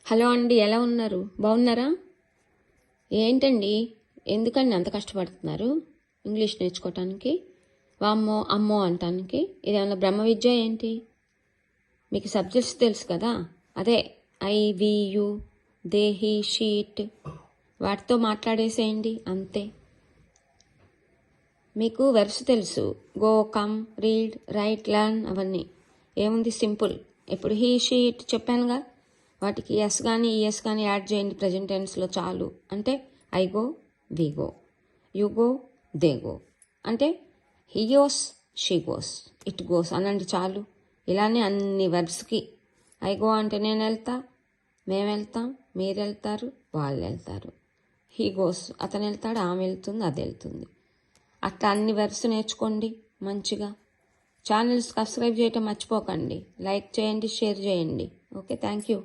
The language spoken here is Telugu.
హలో అండి, ఎలా ఉన్నారు? బాగున్నారా? ఏంటండి, ఎందుకండి అంత కష్టపడుతున్నారు ఇంగ్లీష్ నేర్చుకోవటానికి? వామ్మో అమ్మో అంటానికి ఇదేమన్నా బ్రహ్మ విద్య ఏంటి? మీకు సబ్జెక్ట్స్ తెలుసు కదా. అదే I we you, they he she it, వాటితో మాట్లాడేసేయండి అంతే. మీకు వెర్బ్స్ తెలుసు, go, come, read, write, learn, అవన్నీ ఏముంది సింపుల్. ఇప్పుడు హీ షీట్ చెప్పానుగా, వాటికి ఎస్ కానీ ఈఎస్ కానీ యాడ్ చేయండి ప్రజెంట్ టెన్స్లో చాలు. అంటే I go, we go, you go, they go. అంటే he goes, she goes, it goes అనండి చాలు. ఇలానే అన్ని వెర్బ్స్కి ఐ గో అంటే నేను వెళ్తా, మేము వెళ్తాం, మీరు వెళ్తారు, వాళ్ళు వెళ్తారు. హీ గోస్ అతను వెళ్తాడు, ఆమె వెళ్తుంది, అది వెళ్తుంది. అట్లా అన్ని వెర్బ్స్ నేర్చుకోండి మంచిగా. ఛానల్ సబ్స్క్రైబ్ చేయటం మర్చిపోకండి. లైక్ చేయండి, షేర్ చేయండి. Okay, thank you.